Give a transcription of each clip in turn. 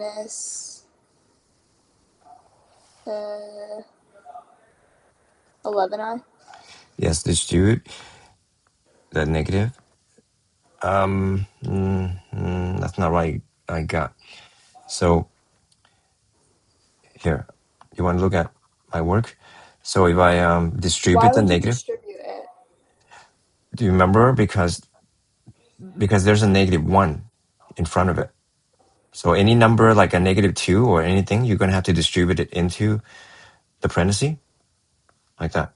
minus 11i. Yes, distribute the negative. That's not right. I got. So here, you want to look at my work? So if I distribute Why the would you negative, distribute it? do you remember? Because there's a -1 in front of it. So any number like a -2 or anything, you're gonna have to distribute it into the parenthesis like that.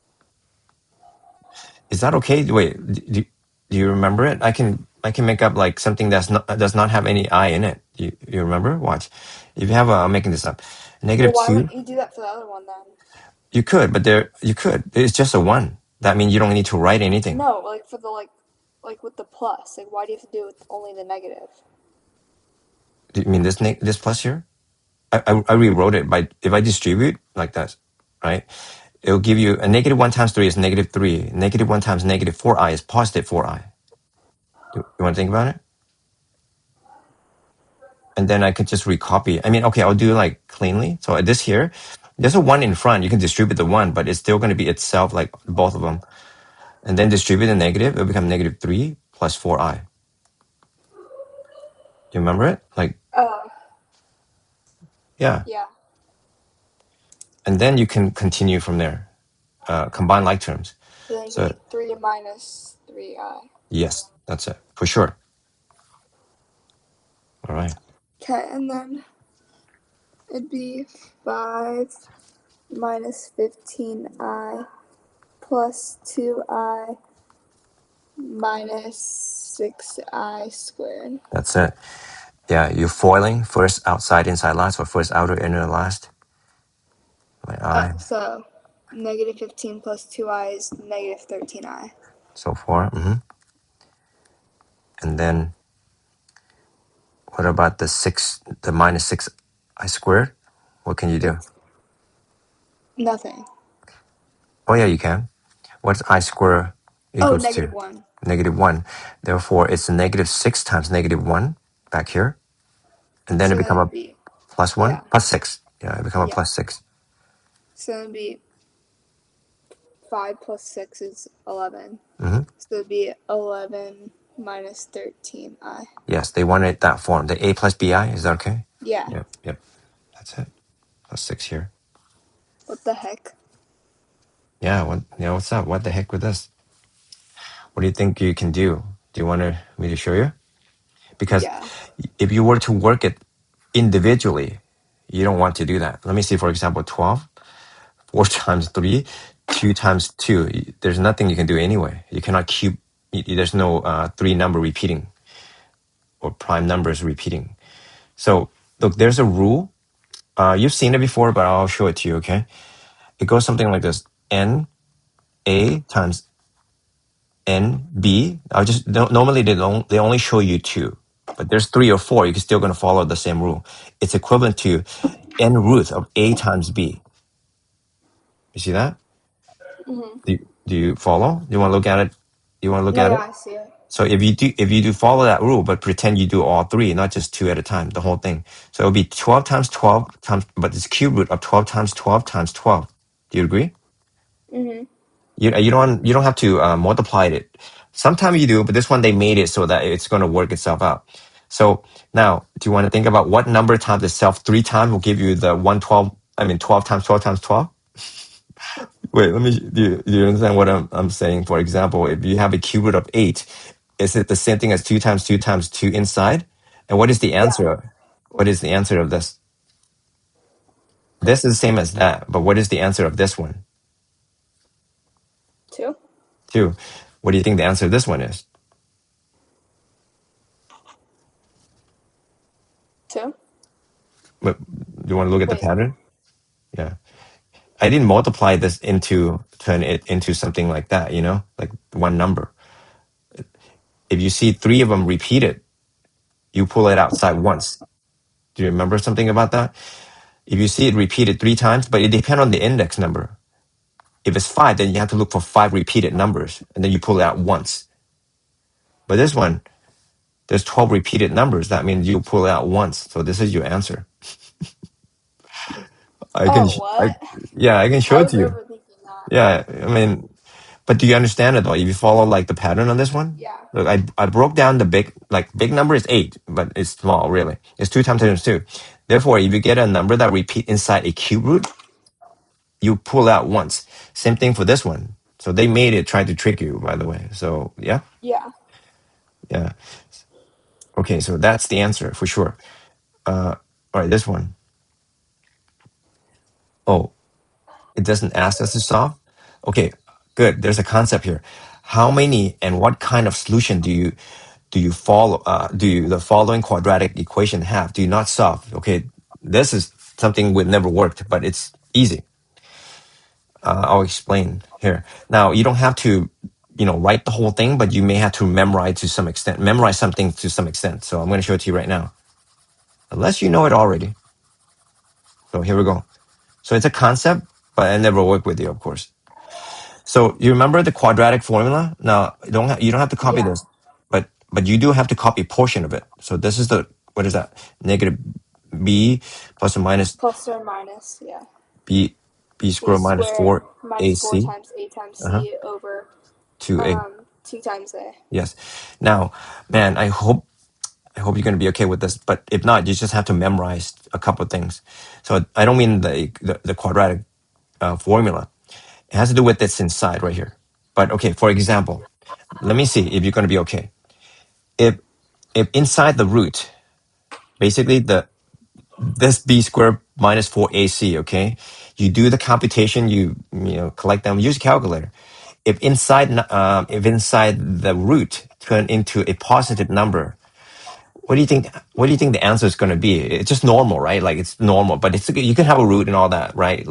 Is that okay? Wait, do you remember it? I can make up like something does not have any I in it. You remember? Watch. If you have I'm making this up. Well, why -2. wouldn't you do that for the other one then? You could, but you could. It's just a 1. That means you don't need to write anything. No, like for the like with the plus. Like, why do you have to do it with only the negative? Do you mean this plus here? I rewrote it by if I distribute like that, right? It'll give you a -1 times 3 is -3. -1 times -4i is +4i. You want to think about it? And then I could just recopy. I mean, okay, I'll do like cleanly. So this here, there's a 1 in front. You can distribute the 1, but it's still going to be itself, like both of them. And then distribute the negative, it'll become -3 plus 4i. Do you remember it? Like, yeah. Yeah. And then you can continue from there. Combine like terms. So then So it'd be 3 minus 3i. yes, that's it for sure. All right. Okay, and then it'd be 5 minus 15i plus 2i minus 6i squared. That's it. Yeah, you're foiling first outside, inside last, or first outer, inner last. Like I. So negative 15 plus 2i is negative 13i. So far. And then what about the -6i squared? What can you do? Nothing. Oh yeah, you can. What's I squared equals to? -1. -1. Therefore, it's a -6 times -1 back here. And then So it become a be, +1, yeah. +6. Yeah, it become a Yeah. +6. So it'd be 5 plus 6 is 11. So it'd be 11 minus 13i. Yes, they wanted that form. The a plus bi, is that okay? Yeah. Yep. That's it. +6 here. What the heck? Yeah, what's up? What the heck with this? What do you think you can do? Do you want me to show you? Because if you were to work it individually, you don't want to do that. Let me see, for example, 12, 4 times 3, 2 times 2. There's nothing you can do anyway. You cannot cube. There's no 3 number repeating or prime numbers repeating. So look, there's a rule. You've seen it before, but I'll show it to you, okay? It goes something like this. N A times N B. Normally they only show you 2, but there's 3 or 4. You're still going to follow the same rule. It's equivalent to N root of A times B. You see that? Do you follow? Do you want to look at it? You want to look at it? I see it. So if you do follow that rule, but pretend you do all 3, not just 2 at a time, the whole thing. So it'll be 12 times 12 times, but it's cube root of 12 times 12 times 12. Do you agree? You don't have to multiply it. Sometimes you do, but this one they made it so that it's going to work itself out. So now, do you want to think about what number times itself 3 times will give you the 12 times 12 times 12? Wait, do you understand what I'm saying? For example, if you have a cube root of 8, is it the same thing as 2 times 2 times 2 inside? And what is the answer? What is the answer of this? This is the same as that, but what is the answer of this one? 2. 2. What do you think the answer of this one is? 2. But do you want to look at the pattern? Yeah. I didn't multiply this turn it into something like that, like one number. If you see 3 of them repeated, you pull it outside once. Do you remember something about that? If you see it repeated 3 times, but it depends on the index number. If it's 5, then you have to look for 5 repeated numbers, and then you pull it out once. But this one, there's 12 repeated numbers. That means you pull it out once. So this is your answer. I can, Oh, what? yeah, I can show I it was to you. overthinking that. Yeah, I mean, but do you understand it though? If you follow like the pattern on this one, Yeah. look, I broke down the big number is 8, but it's small really. It's 2 times 2. Therefore, if you get a number that repeat inside a cube root, you pull out once. Same thing for this one. So they made it trying to trick you, by the way. So yeah, Yeah. yeah. Okay, so that's the answer for sure. All right, this one. Oh, it doesn't ask us to solve. Okay, good. There's a concept here. How many and what kind of solution do you follow? Do the following quadratic equation have? Do you not solve? Okay, this is something would never worked, but it's easy. I'll explain here. Now, you don't have to, write the whole thing, but you may have to memorize something to some extent. So I'm going to show it to you right now, unless you know it already. So here we go. So it's a concept, but I never work with you, of course. So you remember the quadratic formula? Now, you don't have to copy Yeah. this, but you do have to copy a portion of it. So this is what is that? Negative b plus or minus Plus or minus, yeah. b B squared minus squared 4 minus 4 ac times A times uh-huh, C over 2a. 2 times A. Yes. Now, man, I hope you're going to be okay with this, but if not, you just have to memorize a couple of things. So I don't mean the quadratic formula. It has to do with this inside right here. But okay, for example, let me see if you're going to be okay. If inside the root, basically this b squared minus 4ac, okay, you do the computation, collect them, use a calculator. If inside the root turn into a positive number, what do you think? What do you think the answer is going to be? It's just normal, right? Like it's normal, but you can have a root and all that, right?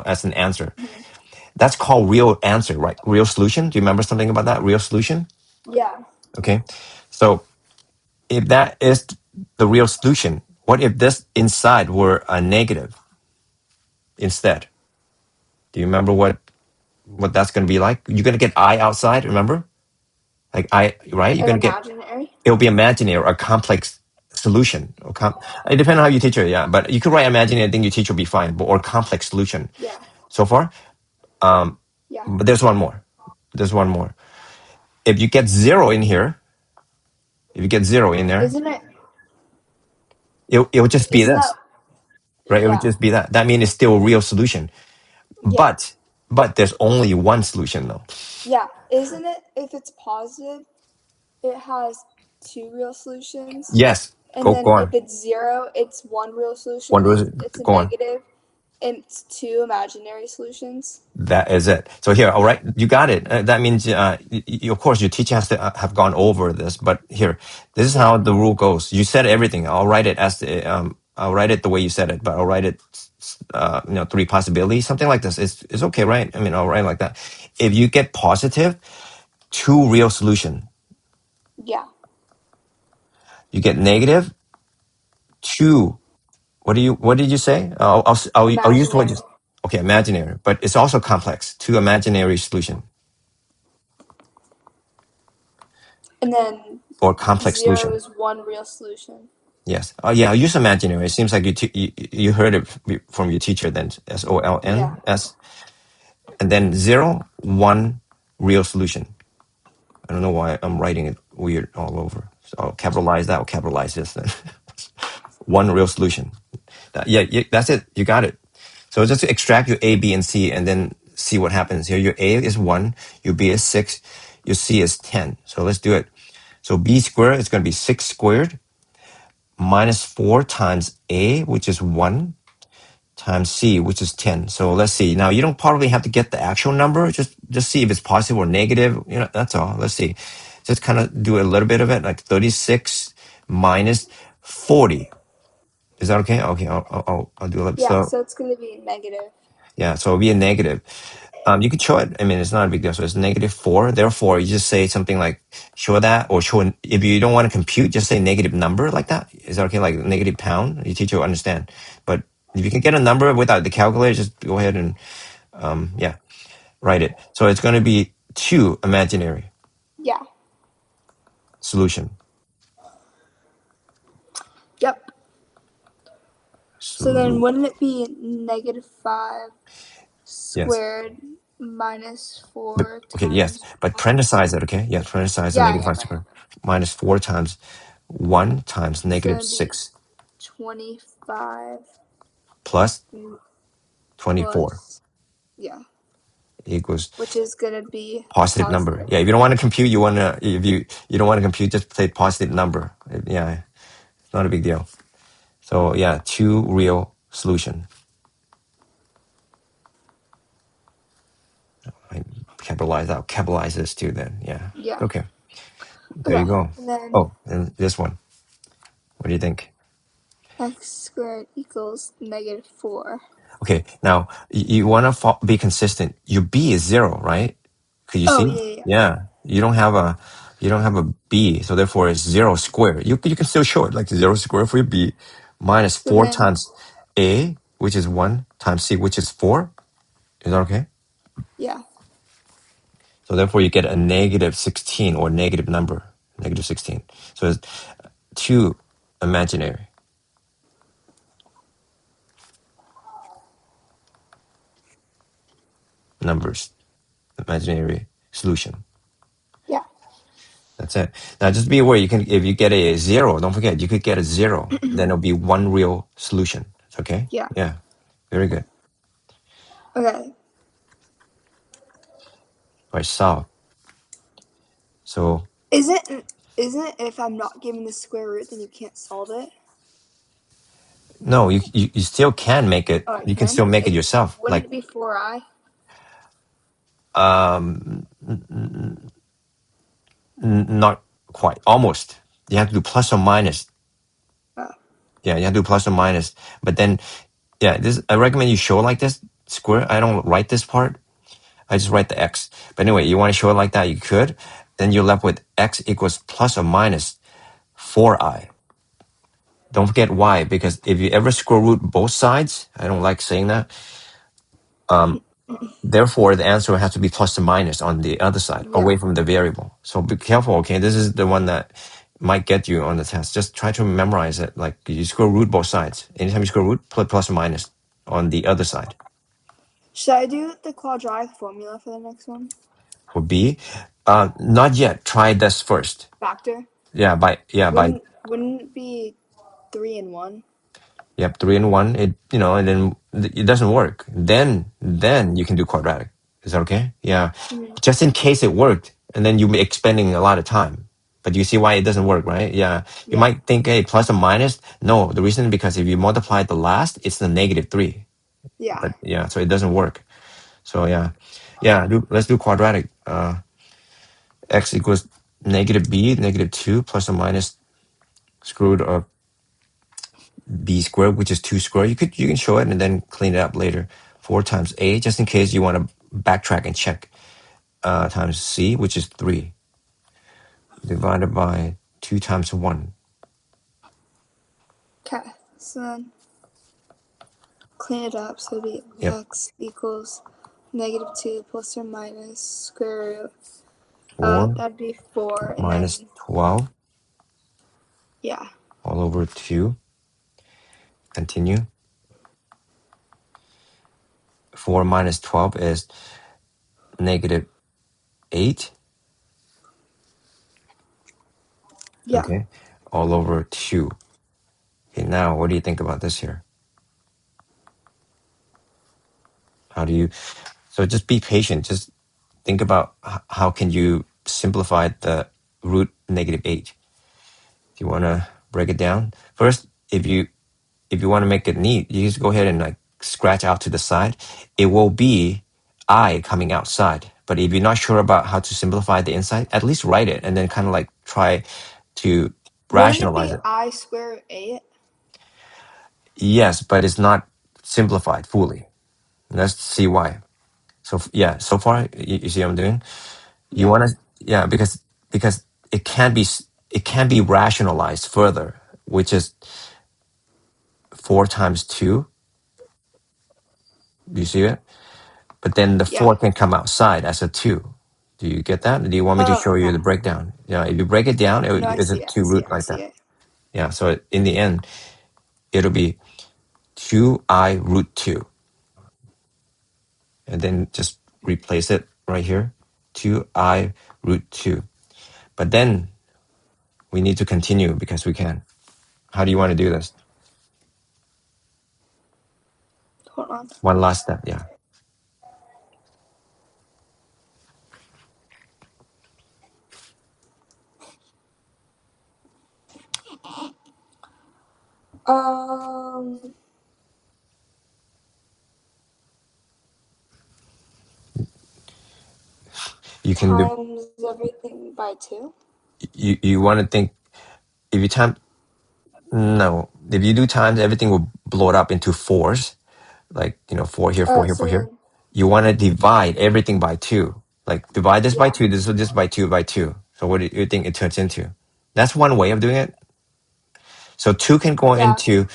As an answer. Mm-hmm. That's called real answer, right? Real solution. Do you remember something about that? Real solution. Yeah. Okay. So if that is the real solution, what if this inside were a negative instead? Do you remember what that's going to be like? You're going to get I outside. Remember, like I, right? You're An going to get imaginary? it'll be imaginary or a complex solution. It depends on how you teach it, yeah. But you could write imaginary, I think your teacher will be fine. Or complex solution. Yeah. So far, Yeah. but there's one more. There's one more. If you get 0 in here, if you get 0 in there, Isn't it? it would just be Isn't that? this, right? It would Yeah. just be that. That means it's still a real solution. Yeah. But there's only one solution though. Yeah. Isn't it? If it's positive, it has 2 real solutions. Yes, And go then if on. it's 0, it's 1 real solution. One And was if it's a go on. negative, it's 2 imaginary solutions. That is it. So here, all right, you got it. That means, of course, your teacher has to have gone over this. But here, this is Yeah. how the rule goes. You said everything. I'll write it I'll write it the way you said it, but I'll write it, 3 possibilities, something like this. It's okay, right? I mean, I'll write it like that. If you get positive, 2 real solution. Yeah. You get negative, 2. What did you say? I'll use what you. Imaginary. Okay, imaginary, but it's also complex. 2 imaginary solution And then or complex 0 solution. is 1 real solution. Yes. Oh, yeah. I'll use imaginary. It seems like you heard it from your teacher. Then Yeah. SOLNS, and then 0, 1 real solution. I don't know why I'm writing it weird all over. So I'll capitalize that. I'll capitalize this. Then 1 real solution. Yeah, that's it. You got it. So just to extract your A, B, and C, and then see what happens here. Your A is 1, your B is 6, your C is 10. So let's do it. So B squared is going to be 6 squared minus 4 times A, which is 1, times C, which is 10. So let's see. Now, you don't probably have to get the actual number. Just see if it's positive or negative. That's all. Let's see. Just kind of do a little bit of it, like 36 minus 40. Is that okay? Okay, I'll do it. Yeah, So, so it's going to be negative. yeah, so it'll be a negative. You could show it. I mean, it's not a big deal. So it's -4. Therefore, you just say something like, show that, or if you don't want to compute, just say negative number like that. Is that okay? Like negative pound? Your teacher will understand. But if you can get a number without the calculator, just go ahead and, write it. So it's going to be 2 imaginary Yeah. solution. Yep. So then wouldn't it be -5 Yes. squared minus But, 4 okay, yes. times But 1? parenthesize it, okay? Yeah, parenthesize the Yeah, negative yeah, 5 right. squared minus 4 times 1 times So negative it'd be 6 25 plus 24 plus, yeah, equals which is gonna be positive number. positive. Yeah, if you don't want to compute, if you don't want to compute, just say positive number. Yeah, it's not a big deal. So yeah, 2 real solution. I capitalize this too then. Yeah. Yeah. Okay. There you Okay. go. And then Oh, and this one. What do you think? x squared equals -4. Okay, now you want to be consistent. Your b is 0, right? Could you Oh, see? yeah, yeah, yeah. Yeah, you don't have a b, so therefore it's 0 squared. You can still show it like 0 squared for your b minus So 4 then, times a, which is 1, times c, which is 4. Is that okay? yeah, So therefore you get a -16 or negative number, -16. So it's 2 imaginary numbers, imaginary solution. yeah, That's it. Now just be aware, if you get a 0, don't forget, you could get a 0, then it'll be one real solution. It's okay? yeah. Yeah. Very good. Okay. All right, solve. So Isn't it if I'm not given the square root, then you can't solve it? no, you still can make it. Oh, I You can can? still make it yourself. Wouldn't Like it be 4i? um not quite. Almost. You have to do plus or minus. Oh, Yeah, you have to do plus or minus. But then yeah, this I recommend you show it like this. Square. I don't write this part. I just write the x. But anyway, you want to show it like that, you could. Then you're left with x equals plus or minus 4i. Don't forget y, because if you ever square root both sides, I don't like saying that. Therefore, the answer has to be plus or minus on the other side, yeah. away from the variable. So be careful, okay? This is the one that might get you on the test. Just try to memorize it. Like you square root both sides. Anytime you square root, put plus or minus on the other side. Should I do the quadratic formula for the next one? For b, not yet. Try this first. Factor? By Wouldn't it be 3 and 1? Yep, 3 and 1. And then it doesn't work. Then you can do quadratic. Is that okay? Yeah. Mm-hmm. Just in case it worked, and then you'll be expending a lot of time. But you see why it doesn't work, right? Yeah. You Yeah. might think, hey, plus or minus. No, the reason is because if you multiply the last, it's the -3. Yeah. But yeah, so it doesn't work. So yeah, let's do quadratic. X equals -b, -2 plus or minus square root of b squared, which is 2 squared. You can show it and then clean it up later. 4 times a, just in case you want to backtrack and check, times c, which is 3, divided by 2 times 1. Okay. So then clean it up. So it'd be Yep. x equals -2 plus or minus square root. 4 That'd be 4. And minus then, 12 yeah. all over 2. Continue. 4 minus 12 is -8. Yeah. Okay. All over 2. Okay, now what do you think about this here? So just be patient. Just think about how can you simplify the root -8. Do you want to break it down? First, if you want to make it neat, you just go ahead and like scratch out to the side. It will be I coming outside. But if you're not sure about how to simplify the inside, at least write it and then kind of like try to Wouldn't it rationalize be it. I square 8? Yes, but it's not simplified fully. Let's see why. So yeah, so far you see what I'm doing. You Yeah. want to because it can be rationalized further, which is 4 times 2. Do you see it? But then the Yeah. 4 can come outside as a 2. Do you get that? Do you want me to Oh, show you okay. the breakdown? Yeah, if you break it down, No, I it's a see it. 2 root I like see that. it. Yeah, so in the end, it'll be 2I root 2. And then just replace it right here. 2I root 2. But then we need to continue because we can. How do you want to do this? Hold on. One last step, yeah. You can do, Times everything by 2. you want to think, if you time, no, if you do times, everything will blow it up into 4s. Like, 4 here, 4 here, 4 here. So You want to divide everything by 2. Like, divide this by yeah. 2, this by 2 by 2. So what do you think it turns into? That's one way of doing it. So 2 can go Yeah. into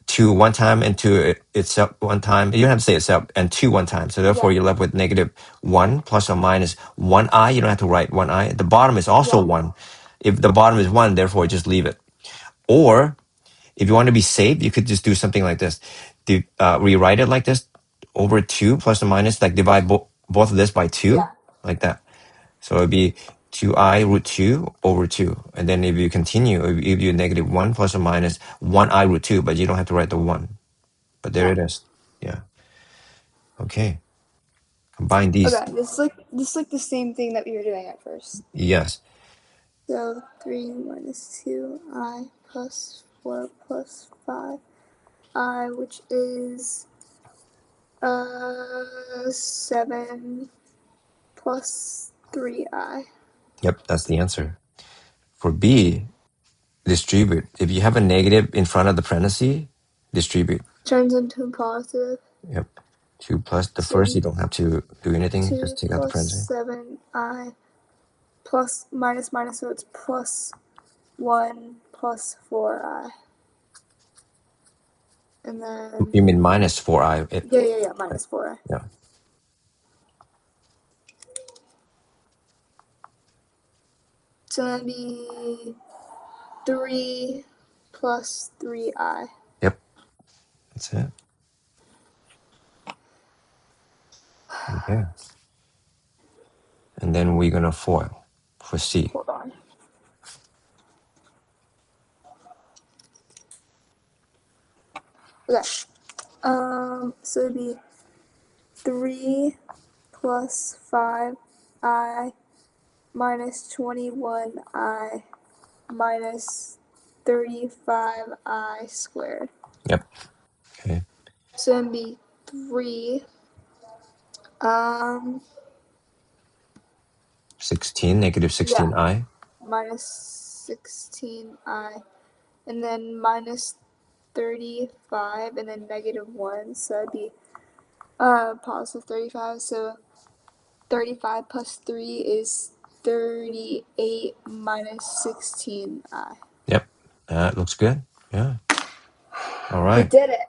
2 one time, and 2 itself one time. You don't have to say itself, and 2 one time. So therefore, Yeah. you're left with negative 1 plus or minus 1i. You don't have to write 1i. The bottom is also Yeah. 1. If the bottom is 1, therefore, just leave it. Or if you want to be safe, you could just do something like this. Rewrite it like this, over 2 plus or minus, like divide both of this by 2, Yeah. like that. So it'd be 2i root 2 over 2. And then if you continue, it will give you negative 1 plus or minus 1i root 2, but you don't have to write the 1. But there Yeah. it is. Yeah. Okay. Combine these. Okay. This is like the same thing that we were doing at first. Yes. So 3 minus 2i plus 4 plus 5i, which is 7 plus 3i. Yep, that's the answer. For B, distribute. If you have a negative in front of the parenthesis, distribute. Turns into positive. Yep. 2 plus the So first, you don't have to do anything. 2 Just take out the plus parenthesis. 7i plus minus minus, so it's plus 1 plus 4i. And then You mean minus 4i? yeah, minus 4i. Yeah. So that'd be 3 plus 3i. Yep. That's it. Okay. And then we're gonna FOIL for C. Hold on. Okay. So it'd be 3 plus 5i minus 21i minus 35i squared. Yep. Okay. So it'd be 3 16, negative 16i. minus 16i, and then minus 35, and then negative 1, so that'd be positive 35. So 35 plus 3 is 38 minus 16i. Yep. That looks good. Yeah. All We right. did it.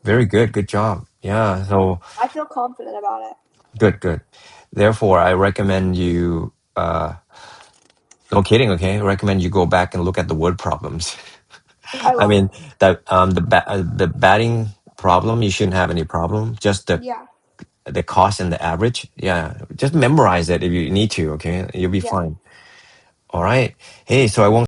Very good. Good job. Yeah. So I feel confident about it. good. Therefore, I recommend you, no kidding, okay? I recommend you go back and look at the word problems. I mean, the batting problem, you shouldn't have any problem. Just the cost and the average. Yeah. Just memorize it if you need to, okay? You'll be fine. All right. Hey, so I won't